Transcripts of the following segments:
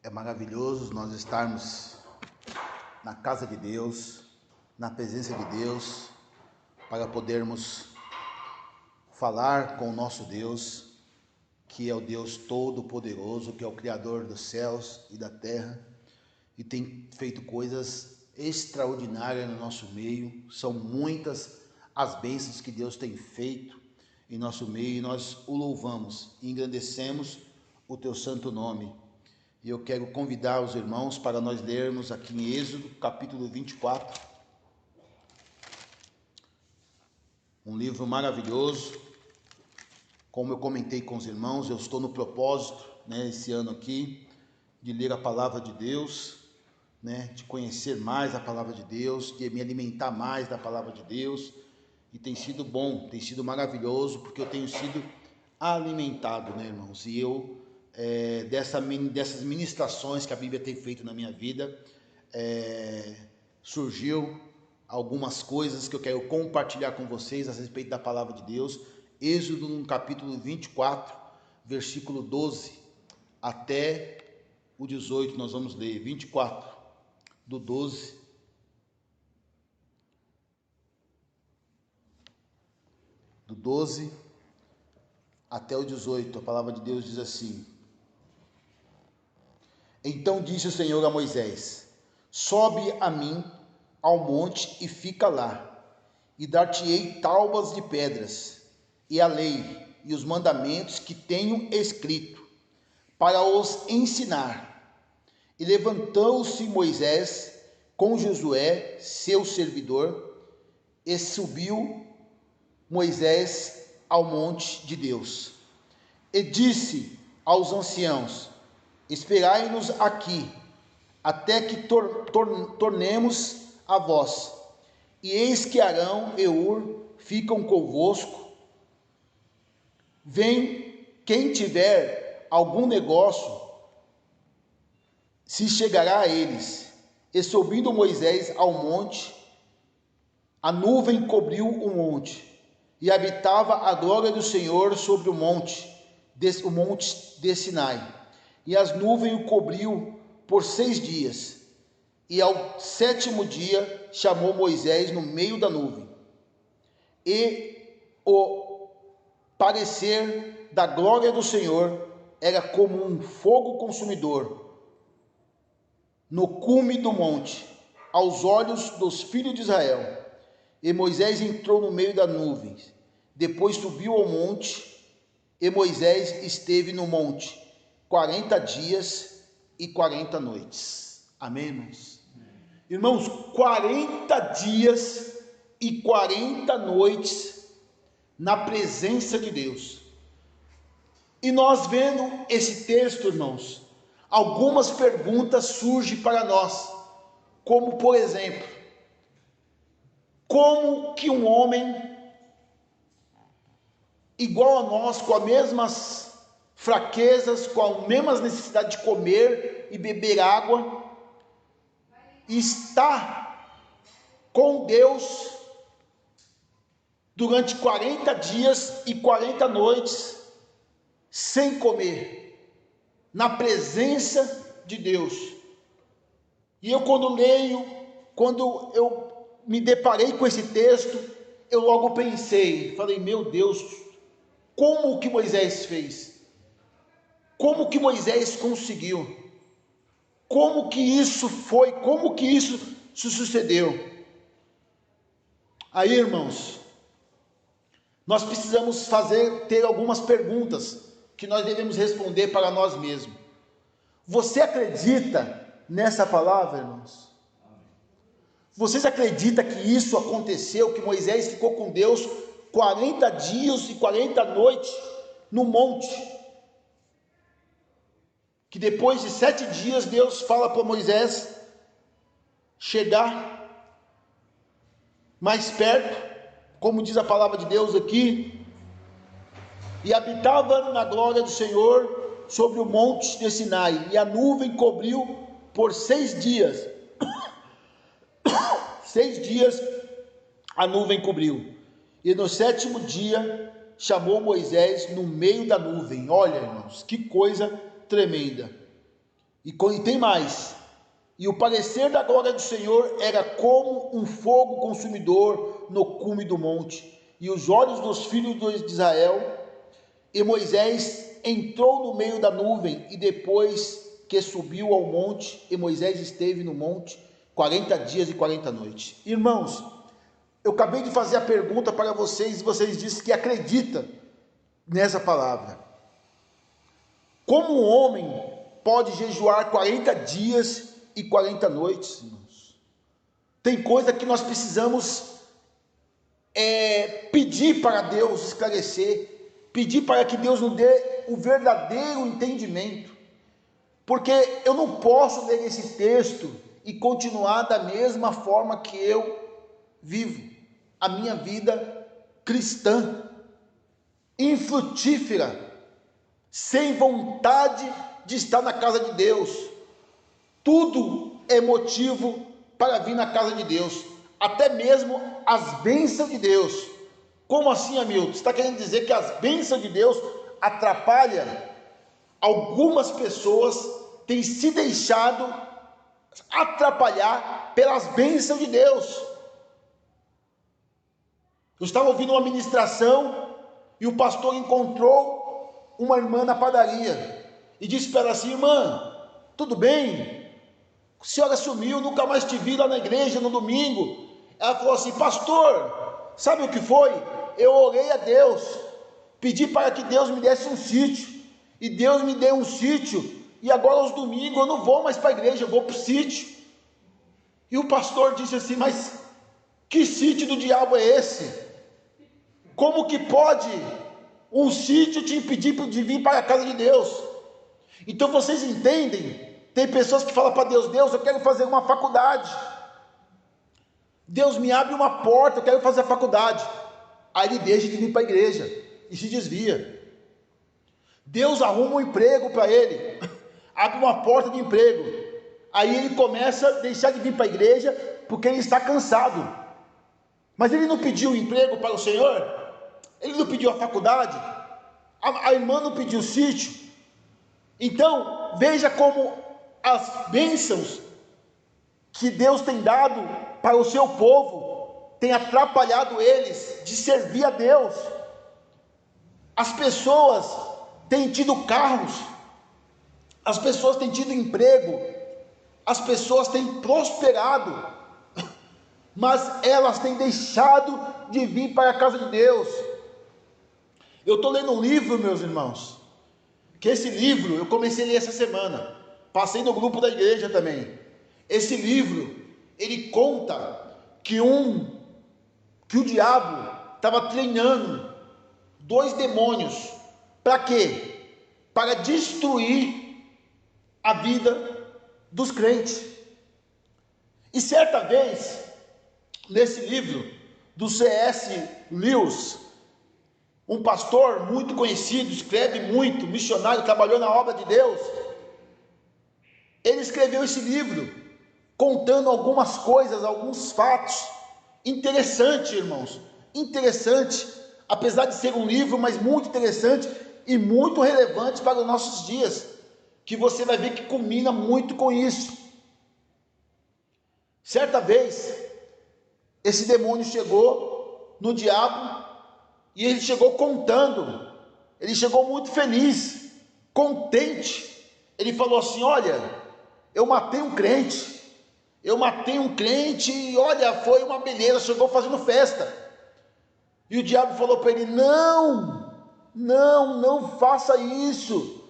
É maravilhoso nós estarmos na casa de Deus, na presença de Deus, para podermos falar com o nosso Deus, que é o Deus Todo-Poderoso, que é o Criador dos céus e da terra, e tem feito coisas extraordinárias no nosso meio. São muitas as bênçãos que Deus tem feito em nosso meio, e nós o louvamos e engrandecemos o teu santo nome. E eu quero convidar os irmãos para nós lermos aqui em Êxodo, capítulo 24, um livro maravilhoso. Como eu comentei com os irmãos, eu estou no propósito, esse ano aqui, de ler a palavra de Deus, de conhecer mais a palavra de Deus, de me alimentar mais da palavra de Deus, e tem sido bom, tem sido maravilhoso, porque eu tenho sido alimentado, irmãos, e eu, dessas ministrações que a Bíblia tem feito na minha vida, surgiu algumas coisas que eu quero compartilhar com vocês a respeito da palavra de Deus. Êxodo, no capítulo 24, versículo 12 até o 18, nós vamos ler. 24, do 12 até o 18, a palavra de Deus diz assim: Então disse o Senhor a Moisés: Sobe a mim ao monte e fica lá, e dar-te-ei tábuas de pedras, e a lei e os mandamentos que tenho escrito, para os ensinar. E levantou-se Moisés com Josué, seu servidor, e subiu Moisés ao monte de Deus. E disse aos anciãos: Esperai-nos aqui, até que tornemos a vós. E eis que Arão e Hur ficam convosco. Vem, quem tiver algum negócio, se chegará a eles. E subindo Moisés ao monte, a nuvem cobriu o monte, e habitava a glória do Senhor sobre o monte de Sinai. E as nuvens o cobriu por 6 dias. E ao 7º dia chamou Moisés no meio da nuvem. E o parecer da glória do Senhor era como um fogo consumidor no cume do monte, aos olhos dos filhos de Israel. E Moisés entrou no meio da nuvem. Depois subiu ao monte, e Moisés esteve no monte 40 dias e 40 noites. Amém, irmãos? Irmãos, 40 dias e 40 noites na presença de Deus. E nós vendo esse texto, irmãos, algumas perguntas surgem para nós, como por exemplo, como que um homem igual a nós, com as mesmas fraquezas, com as mesmas necessidades de comer e beber água, está com Deus durante 40 dias e 40 noites, sem comer, na presença de Deus. E eu quando eu me deparei com esse texto, eu logo pensei, falei, meu Deus, como que Moisés fez? Como que Moisés conseguiu? Como que isso foi? Como que isso se sucedeu? Aí, irmãos, nós precisamos ter algumas perguntas que nós devemos responder para nós mesmos. Você acredita nessa palavra, irmãos? Vocês acreditam que isso aconteceu, que Moisés ficou com Deus 40 dias e 40 noites no monte? Que depois de 7 dias Deus fala para Moisés chegar mais perto, como diz a palavra de Deus aqui, e habitava na glória do Senhor sobre o monte de Sinai, e a nuvem cobriu por 6 dias. 6 dias a nuvem cobriu, e no 7º dia chamou Moisés no meio da nuvem. Olha, irmãos, que coisa tremenda. E tem mais. E o parecer da glória do Senhor era como um fogo consumidor no cume do monte. E os olhos dos filhos de Israel, e Moisés entrou no meio da nuvem, e depois que subiu ao monte, e Moisés esteve no monte 40 dias e 40 noites. Irmãos, eu acabei de fazer a pergunta para vocês, e vocês disseram que acreditam nessa palavra. Como um homem pode jejuar 40 dias e 40 noites, irmãos? Tem coisa que nós precisamos pedir para Deus esclarecer, pedir para que Deus nos dê o verdadeiro entendimento, porque eu não posso ler esse texto e continuar da mesma forma que eu vivo a minha vida cristã, infrutífera, sem vontade de estar na casa de Deus. Tudo é motivo para vir na casa de Deus, até mesmo as bênçãos de Deus. Como assim, Hamilton? Você está querendo dizer que as bênçãos de Deus atrapalham? Algumas pessoas têm se deixado atrapalhar pelas bênçãos de Deus. Eu estava ouvindo uma ministração e o pastor encontrou uma irmã na padaria e disse para ela assim: irmã, tudo bem? A senhora sumiu, nunca mais te vi lá na igreja no domingo. Ela falou assim: pastor, sabe o que foi? Eu orei a Deus, pedi para que Deus me desse um sítio, e Deus me deu um sítio, e agora aos domingos eu não vou mais para a igreja, eu vou para o sítio. E o pastor disse assim: mas que sítio do diabo é esse? Como que pode um sítio te impedir de vir para a casa de Deus? Então vocês entendem? Tem pessoas que falam para Deus: Deus, eu quero fazer uma faculdade, Deus me abre uma porta, eu quero fazer a faculdade. Aí ele deixa de vir para a igreja e se desvia. Deus arruma um emprego para ele, abre uma porta de emprego, aí ele começa a deixar de vir para a igreja porque ele está cansado. Mas ele não pediu o emprego para o Senhor? Ele não pediu a faculdade? A irmã não pediu o sítio? Então veja como as bênçãos que Deus tem dado para o seu povo tem atrapalhado eles de servir a Deus. As pessoas têm tido carros, as pessoas têm tido emprego, as pessoas têm prosperado, mas elas têm deixado de vir para a casa de Deus. Eu estou lendo um livro, meus irmãos, que esse livro eu comecei a ler essa semana, passei no grupo da igreja também. Esse livro, ele conta que o diabo estava treinando 2 demônios. Para quê? Para destruir a vida dos crentes. E certa vez, nesse livro do C.S. Lewis, um pastor muito conhecido, escreve muito, missionário, trabalhou na obra de Deus, ele escreveu esse livro contando algumas coisas, alguns fatos interessantes, irmãos, interessante, apesar de ser um livro, mas muito interessante e muito relevante para os nossos dias, que você vai ver que combina muito com isso. Certa vez, esse demônio chegou no diabo e ele chegou contando, ele chegou muito feliz, contente. Ele falou assim: olha, eu matei um crente e olha, foi uma beleza, chegou fazendo festa. E o diabo falou para ele: não faça isso.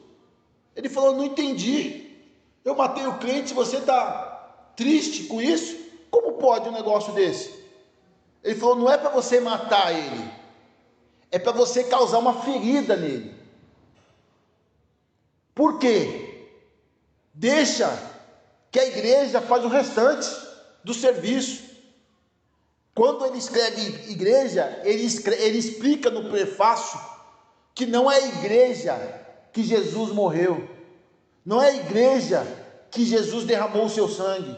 Ele falou: não entendi, eu matei o crente, você está triste com isso? Como pode um negócio desse? Ele falou: não é para você matar ele, é para você causar uma ferida nele. Por quê? Deixa que a igreja faz o restante do serviço. Quando ele escreve igreja, ele explica no prefácio que não é a igreja que Jesus morreu, não é a igreja que Jesus derramou o seu sangue,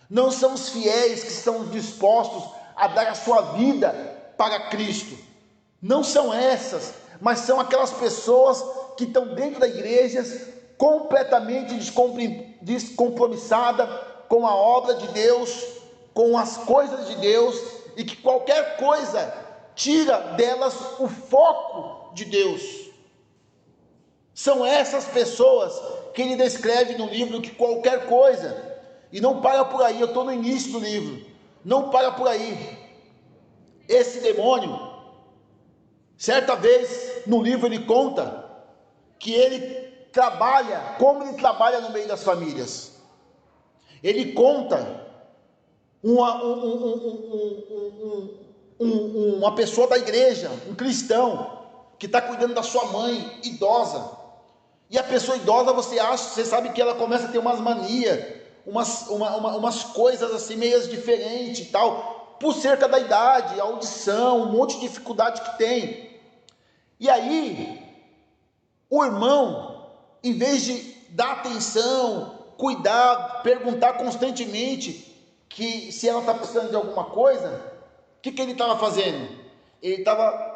não são os fiéis que estão dispostos a dar a sua vida para Cristo, não são essas, mas são aquelas pessoas que estão dentro da igreja completamente descompromissada com a obra de Deus, com as coisas de Deus, e que qualquer coisa tira delas o foco de Deus. São essas pessoas que ele descreve no livro, que qualquer coisa, e não para por aí, eu estou no início do livro, não para por aí. Esse demônio, certa vez no livro ele conta que ele trabalha, como ele trabalha no meio das famílias. Ele conta uma pessoa da igreja, um cristão, que está cuidando da sua mãe idosa. E a pessoa idosa, você sabe que ela começa a ter umas manias, umas coisas assim, meias diferentes e tal, por cerca da idade, audição, um monte de dificuldade que tem. E aí, o irmão, em vez de dar atenção, cuidar, perguntar constantemente que se ela está precisando de alguma coisa, o que ele estava fazendo? Ele estava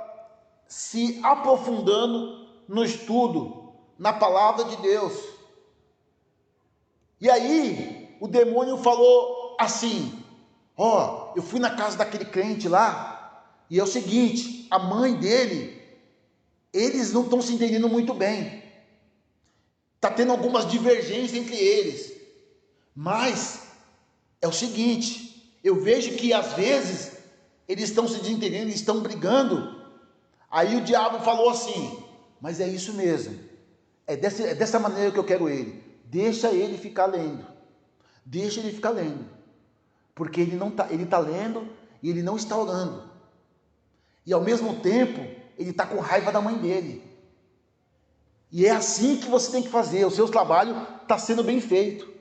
se aprofundando no estudo, na palavra de Deus. E aí, o demônio falou assim: ó, eu fui na casa daquele crente lá, e é o seguinte, a mãe dele, eles não estão se entendendo muito bem. Está tendo algumas divergências entre eles. Mas é o seguinte, eu vejo que às vezes eles estão se desentendendo, eles estão brigando. Aí o diabo falou assim: mas é isso mesmo, é dessa maneira que eu quero ele. Deixa ele ficar lendo. Deixa ele ficar lendo. Porque ele está lendo e ele não está orando. E ao mesmo tempo, ele está com raiva da mãe dele. E é assim que você tem que fazer. O seu trabalho está sendo bem feito.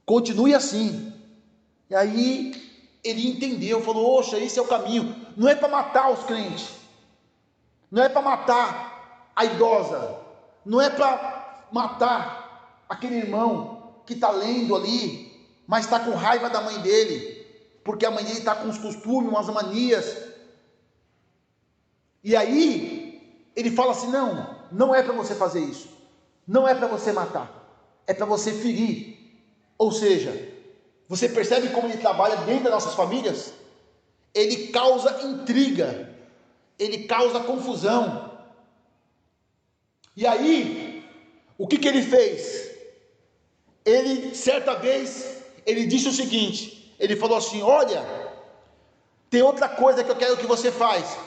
Continue assim. E aí ele entendeu, falou: oxa, esse é o caminho. Não é para matar os crentes. Não é para matar a idosa. Não é para matar aquele irmão que está lendo ali, mas está com raiva da mãe dele, porque a mãe dele está com uns costumes, umas manias. E aí ele fala assim: não é para você fazer isso, não é para você matar, é para você ferir. Ou seja, você percebe como ele trabalha dentro das nossas famílias? Ele causa intriga, ele causa confusão. E aí, o que ele fez? Ele, certa vez, ele disse o seguinte, ele falou assim: olha, tem outra coisa que eu quero que você faz.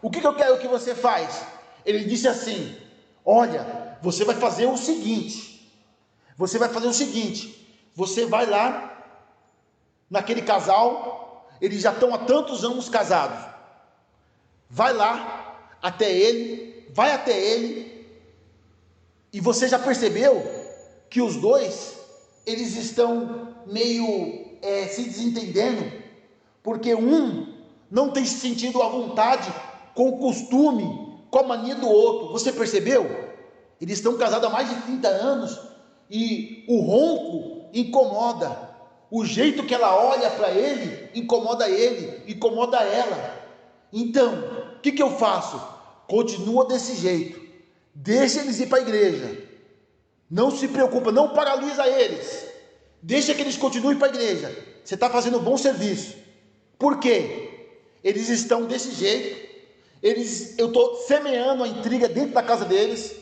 O que eu quero que você faz? Ele disse assim: olha, você vai fazer o seguinte, você vai lá, naquele casal, eles já estão há tantos anos casados, vai até ele, e você já percebeu que os dois, eles estão meio se desentendendo, porque um não tem sentido à vontade com o costume, com a mania do outro. Você percebeu? Eles estão casados há mais de 30 anos, e o ronco incomoda, o jeito que ela olha para ele, incomoda ela. Então, o que eu faço? Continua desse jeito, deixa eles ir para a igreja, não se preocupa, não paralisa eles, deixa que eles continuem para a igreja, você está fazendo um bom serviço. Por quê? Eles estão desse jeito, eu estou semeando a intriga dentro da casa deles,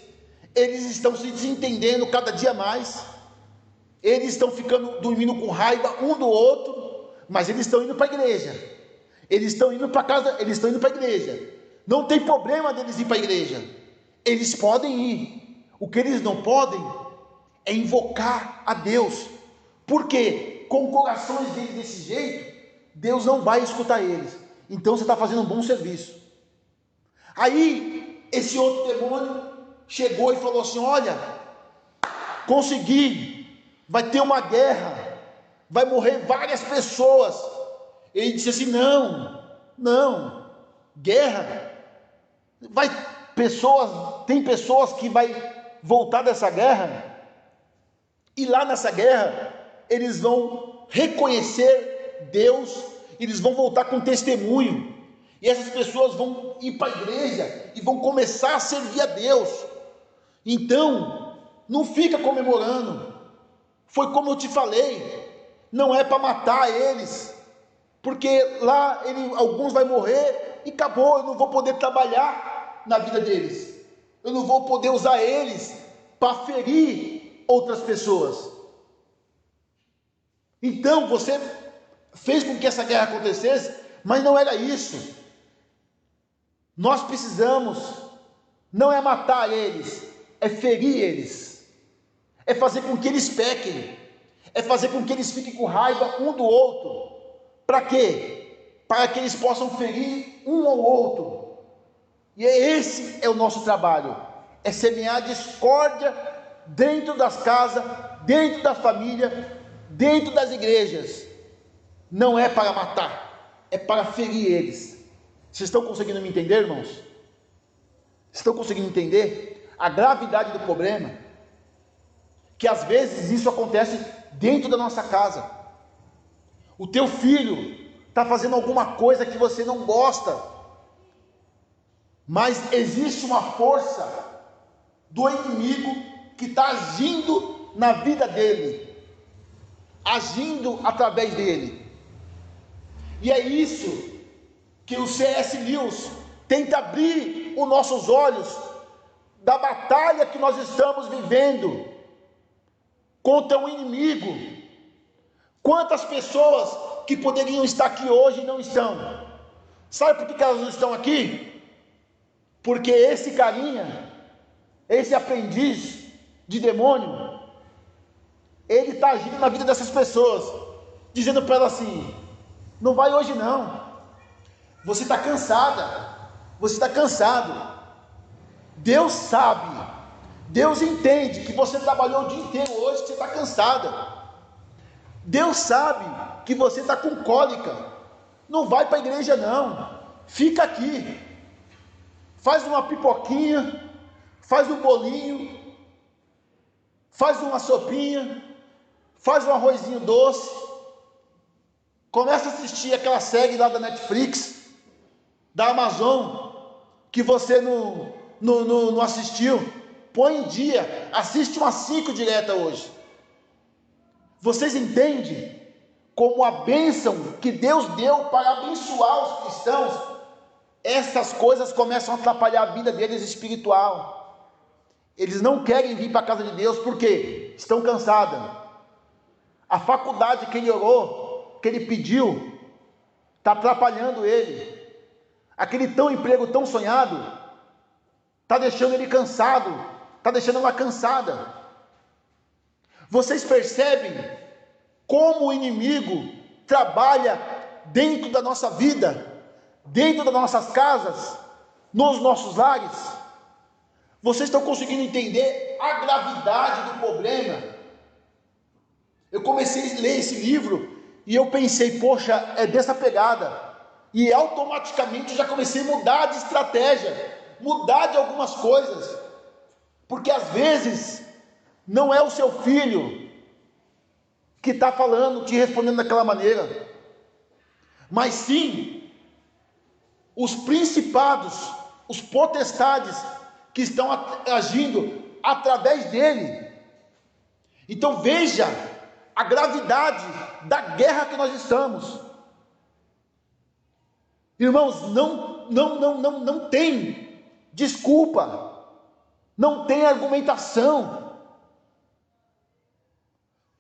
eles estão se desentendendo cada dia mais, eles estão dormindo com raiva um do outro, mas eles estão indo para a igreja, eles estão indo para casa, eles estão indo para a igreja, não tem problema deles ir para a igreja, eles podem ir, o que eles não podem é invocar a Deus, porque com corações deles desse jeito, Deus não vai escutar eles. Então você está fazendo um bom serviço. Aí esse outro demônio chegou e falou assim: olha, consegui, vai ter uma guerra, vai morrer várias pessoas. Ele disse assim: não, guerra, tem pessoas que vai voltar dessa guerra, e lá nessa guerra eles vão reconhecer Deus, eles vão voltar com testemunho, e essas pessoas vão ir para a igreja e vão começar a servir a Deus. Então Não fica comemorando. Foi como eu te falei, não é para matar eles, porque lá alguns vão morrer e acabou, eu não vou poder trabalhar na vida deles, eu não vou poder usar eles para ferir outras pessoas. Então você fez com que essa guerra acontecesse, mas não era isso. Nós precisamos, não é matar eles, é ferir eles, é fazer com que eles pequem, é fazer com que eles fiquem com raiva um do outro. Para quê? Para que eles possam ferir um ao outro. E esse é o nosso trabalho, é semear discórdia dentro das casas, dentro da família, dentro das igrejas. Não é para matar, é para ferir eles. Vocês estão conseguindo me entender, irmãos? Estão conseguindo entender a gravidade do problema? Que às vezes isso acontece dentro da nossa casa. O teu filho está fazendo alguma coisa que você não gosta, mas existe uma força do inimigo que está agindo na vida dele, agindo através dele. E é isso que o C.S. Lewis tenta abrir os nossos olhos da batalha que nós estamos vivendo contra o inimigo. Quantas pessoas que poderiam estar aqui hoje e não estão? Sabe por que elas não estão aqui? Porque esse carinha, esse aprendiz de demônio, ele está agindo na vida dessas pessoas, dizendo para elas assim: não vai hoje não, você está cansada, você está cansado. Deus sabe, Deus entende que você trabalhou o dia inteiro hoje, que você está cansada. Deus sabe que você está com cólica, não vai para a igreja não, fica aqui, faz uma pipoquinha, faz um bolinho, faz uma sopinha, faz um arrozinho doce, começa a assistir aquela série lá da Netflix, da Amazon, que você não assistiu, põe em dia, assiste umas 5 diretas hoje. Vocês entendem como a bênção que Deus deu para abençoar os cristãos, essas coisas começam a atrapalhar a vida deles espiritual. Eles não querem vir para a casa de Deus, porque estão cansados. A faculdade que ele orou, que ele pediu, está atrapalhando ele. Aquele emprego tão sonhado, está deixando ele cansado, está deixando ela cansada. Vocês percebem como o inimigo trabalha dentro da nossa vida, dentro das nossas casas, nos nossos lares? Vocês estão conseguindo entender a gravidade do problema? Eu comecei a ler esse livro e eu pensei, poxa, é dessa pegada. E automaticamente já comecei a mudar de estratégia, mudar de algumas coisas, porque às vezes não é o seu filho que está falando, te respondendo daquela maneira, mas sim os principados, os potestades que estão agindo através dele. Então veja a gravidade da guerra que nós estamos. Irmãos, não tem desculpa, não tem argumentação.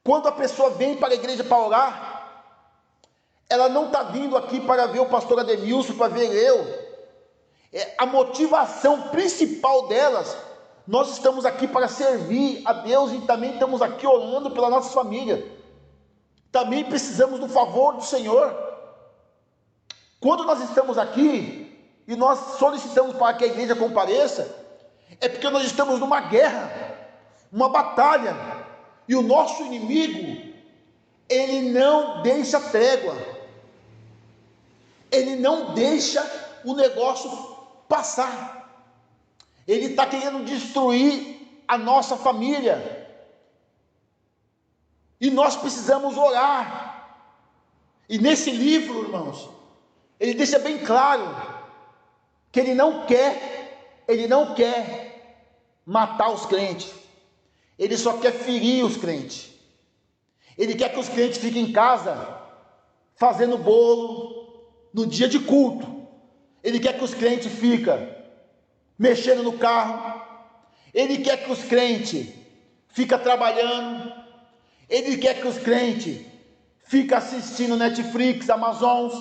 Quando a pessoa vem para a igreja para orar, ela não está vindo aqui para ver o pastor Ademilson, para ver eu. A motivação principal delas, nós estamos aqui para servir a Deus e também estamos aqui orando pela nossa família. Também precisamos do favor do Senhor. Quando nós estamos aqui e nós solicitamos para que a igreja compareça, é porque nós estamos numa guerra, uma batalha, e o nosso inimigo, ele não deixa trégua, ele não deixa o negócio passar, ele está querendo destruir a nossa família, e nós precisamos orar. E nesse livro, irmãos, ele deixa bem claro que ele não quer matar os crentes, Ele só quer ferir os crentes. Ele quer que os crentes fiquem em casa fazendo bolo no dia de culto. Ele quer que os crentes fiquem mexendo no carro. Ele quer que os crentes fiquem trabalhando. Ele quer que os crentes fiquem assistindo Netflix, Amazon.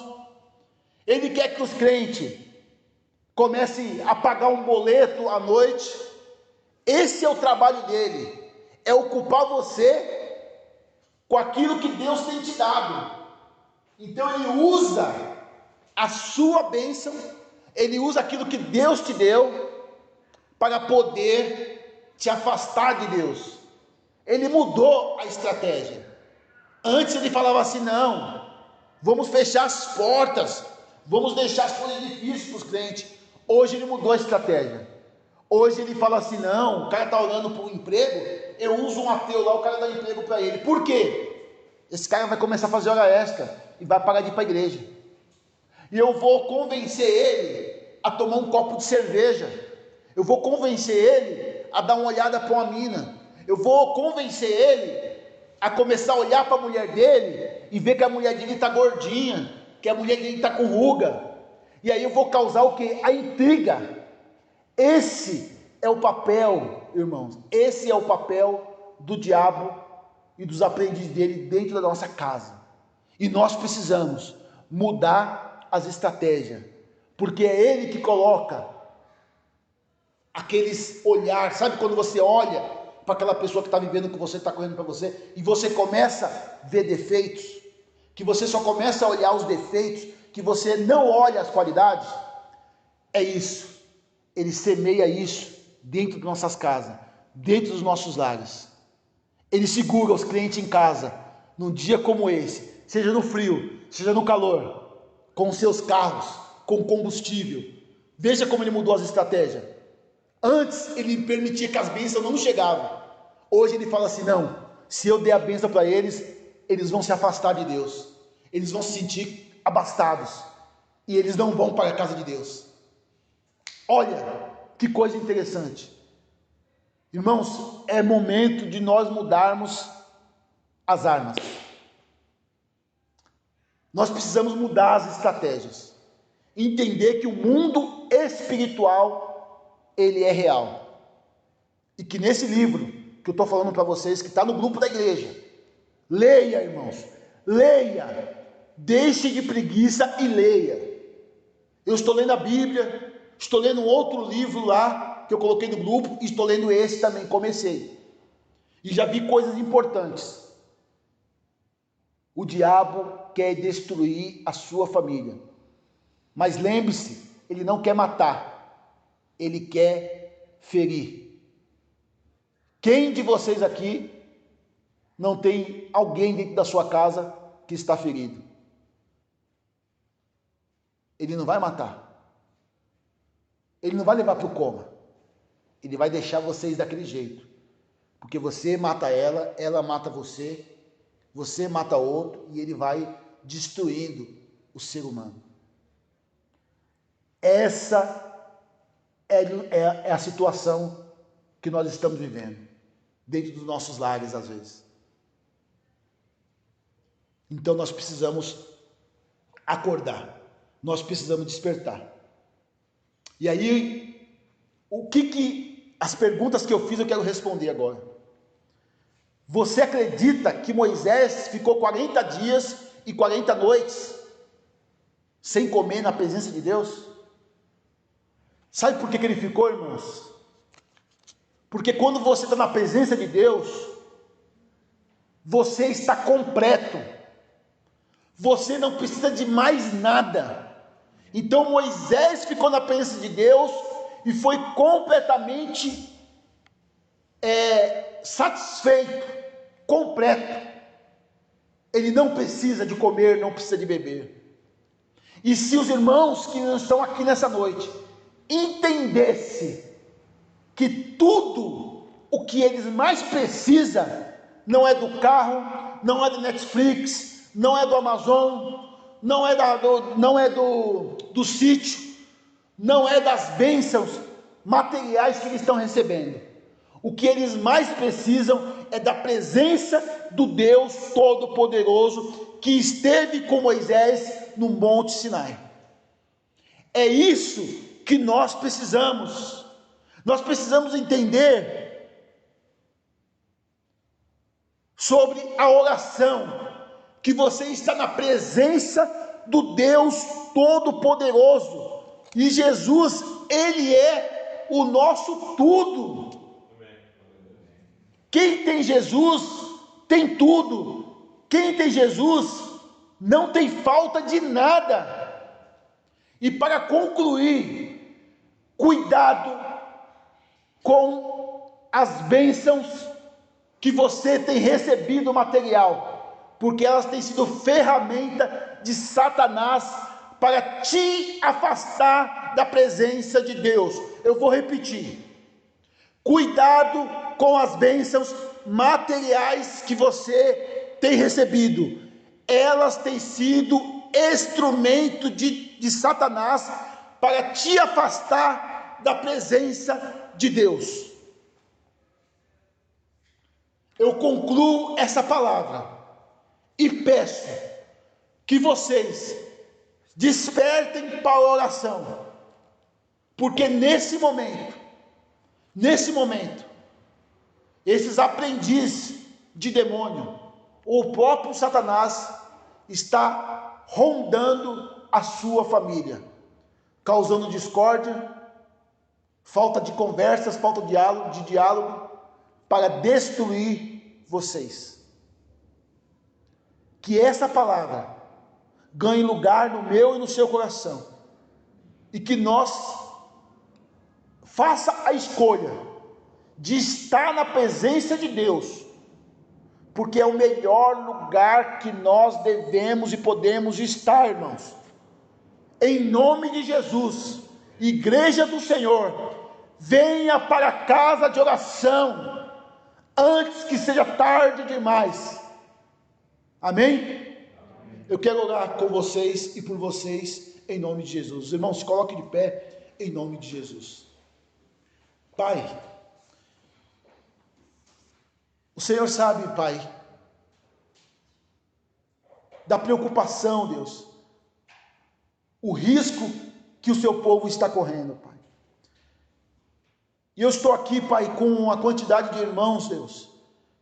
Ele quer que os crentes comecem a pagar um boleto à noite. Esse é o trabalho dele, é ocupar você com aquilo que Deus tem te dado. Então ele usa a sua bênção, ele usa aquilo que Deus te deu para poder te afastar de Deus. Ele mudou a estratégia. Antes ele falava assim: não, vamos fechar as portas, vamos deixar as coisas difíceis para os crentes. Hoje ele mudou a estratégia. Hoje ele fala assim: não, o cara está orando por um emprego, eu uso um ateu lá, o cara dá emprego para ele. Por quê? Esse cara vai começar a fazer hora extra e vai parar de ir para a igreja. E eu vou convencer ele a tomar um copo de cerveja. Eu vou convencer ele a dar uma olhada para uma mina. Eu vou convencer ele a começar a olhar para a mulher dele e ver que a mulher dele está gordinha, que a mulher dele está com ruga. E aí eu vou causar o quê? A intriga. Esse é o papel, irmãos, esse é o papel do diabo e dos aprendizes dele dentro da nossa casa. E nós precisamos mudar as estratégias, porque é ele que coloca aqueles olhar, sabe quando você olha para aquela pessoa que está vivendo com você, está correndo para você, e você começa a ver defeitos, que você só começa a olhar os defeitos, que você não olha as qualidades? É isso. Ele semeia isso dentro de nossas casas, dentro dos nossos lares. Ele segura os clientes em casa, num dia como esse, seja no frio, seja no calor, com seus carros, com combustível. Veja como ele mudou as estratégias. Antes ele permitia que as bênçãos não chegavam. Hoje ele fala assim: não, se eu der a bênção para eles, eles vão se afastar de Deus. Eles vão se sentir abastados. E eles não vão para a casa de Deus. Olha, que coisa interessante. Irmãos, é momento de nós mudarmos as armas. Nós precisamos mudar as estratégias. Entender que o mundo espiritual, ele é real. E que nesse livro, que eu estou falando para vocês, que está no grupo da igreja, leia, irmãos, leia. Deixe de preguiça e leia. Eu estou lendo a Bíblia, estou lendo um outro livro lá, que eu coloquei no grupo, e estou lendo esse também, comecei. E já vi coisas importantes. O diabo quer destruir a sua família. Mas lembre-se, ele não quer matar, ele quer ferir. Quem de vocês aqui não tem alguém dentro da sua casa que está ferido? Ele não vai matar. Ele não vai levar para o coma. Ele vai deixar vocês daquele jeito. Porque você mata ela, ela mata você, você mata outro, e ele vai destruindo o ser humano. Essa é a situação que nós estamos vivendo, dentro dos nossos lares às vezes. Então nós precisamos acordar, nós precisamos despertar. E aí, as perguntas que eu fiz eu quero responder agora. Você acredita que Moisés ficou 40 dias e 40 noites sem comer na presença de Deus? Sabe por que ele ficou, irmãos? Porque quando você está na presença de Deus, você está completo. Você não precisa de mais nada. Então Moisés ficou na presença de Deus e foi completamente satisfeito, completo. Ele não precisa de comer, não precisa de beber. E se os irmãos que não estão aqui nessa noite entendessem que tudo o que eles mais precisam não é do carro, não é do Netflix, não é do Amazon, não é do sítio, não é das bênçãos materiais que eles estão recebendo. O que eles mais precisam é da presença do Deus Todo-Poderoso que esteve com Moisés no Monte Sinai. É isso que nós precisamos. Nós precisamos entender sobre a oração, que você está na presença do Deus Todo-Poderoso. E Jesus, Ele é o nosso tudo. Quem tem Jesus tem tudo. Quem tem Jesus não tem falta de nada. E para concluir, cuidado com as bênçãos que você tem recebido material, porque elas têm sido ferramenta de Satanás para te afastar da presença de Deus. Eu vou repetir: cuidado com as bênçãos materiais que você tem recebido. Elas têm sido instrumento de Satanás para te afastar da presença de Deus. Eu concluo essa palavra e peço que vocês despertem para a oração, porque nesse momento, esses aprendizes de demônio, o próprio Satanás está rondando a sua família, causando discórdia, falta de conversas, falta de diálogo, para destruir vocês. Que essa palavra ganhe lugar no meu e no seu coração, e que nós faça a escolha de estar na presença de Deus, porque é o melhor lugar que nós devemos e podemos estar, irmãos. Em nome de Jesus, Igreja do Senhor, venha para a casa de oração, antes que seja tarde demais. Amém? Eu quero orar com vocês e por vocês, em nome de Jesus. Os irmãos, se coloquem de pé, em nome de Jesus. Pai, o Senhor sabe, Pai, da preocupação, Deus, o risco que o seu povo está correndo, Pai. E eu estou aqui, Pai, com a quantidade de irmãos, Deus,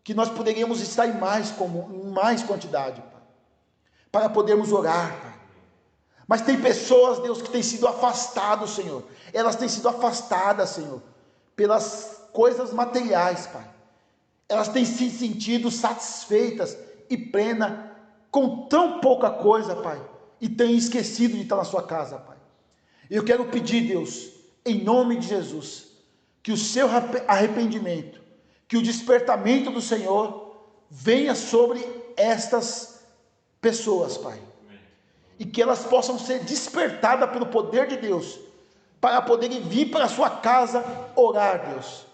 que nós poderíamos estar em mais quantidade, Pai, para podermos orar, Pai. Mas tem pessoas, Deus, que têm sido afastadas, Senhor. Elas têm sido afastadas, Senhor, pelas coisas materiais, Pai. Elas têm se sentido satisfeitas e plenas com tão pouca coisa, Pai, e têm esquecido de estar na sua casa, Pai. Eu quero pedir, Deus, em nome de Jesus, que o seu arrependimento, que o despertamento do Senhor venha sobre estas pessoas, Pai, e que elas possam ser despertadas pelo poder de Deus, para poderem vir para a sua casa orar, Deus.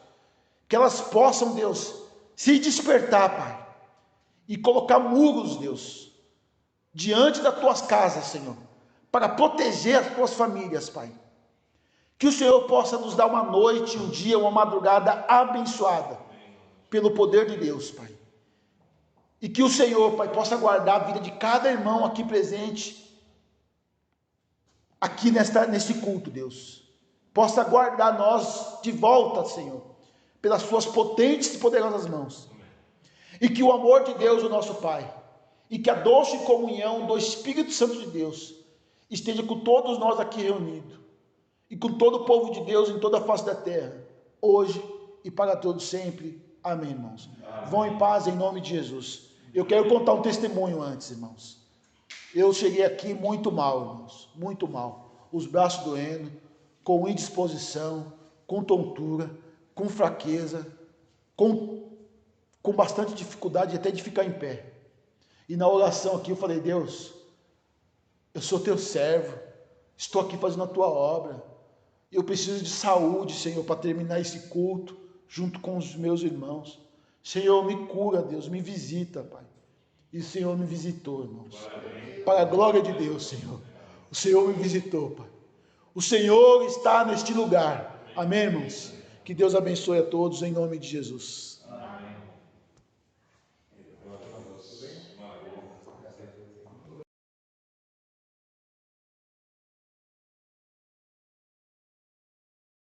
Que elas possam, Deus, se despertar, Pai, e colocar muros, Deus, diante das tuas casas, Senhor, para proteger as tuas famílias, Pai. Que o Senhor possa nos dar uma noite, um dia, uma madrugada abençoada, pelo poder de Deus, Pai. E que o Senhor, Pai, possa guardar a vida de cada irmão aqui presente, aqui neste culto, Deus. Possa guardar nós de volta, Senhor, pelas suas potentes e poderosas mãos. E que o amor de Deus, o nosso Pai, e que a doce comunhão do Espírito Santo de Deus esteja com todos nós aqui reunidos, e com todo o povo de Deus em toda a face da terra, hoje e para todos sempre. Amém, irmãos. Amém. Vão em paz em nome de Jesus. Eu quero contar um testemunho antes, irmãos. Eu cheguei aqui muito mal, irmãos, muito mal, os braços doendo, com indisposição, com tontura, com fraqueza, com bastante dificuldade até de ficar em pé. E na oração aqui eu falei: Deus, eu sou teu servo, estou aqui fazendo a tua obra, eu preciso de saúde, Senhor, para terminar esse culto junto com os meus irmãos. Senhor, me cura, Deus, me visita, Pai. E o Senhor me visitou, irmãos. Para a glória de Deus, Senhor. O Senhor me visitou, Pai. O Senhor está neste lugar. Amém, irmãos? Que Que Deus abençoe a todos em nome de Jesus.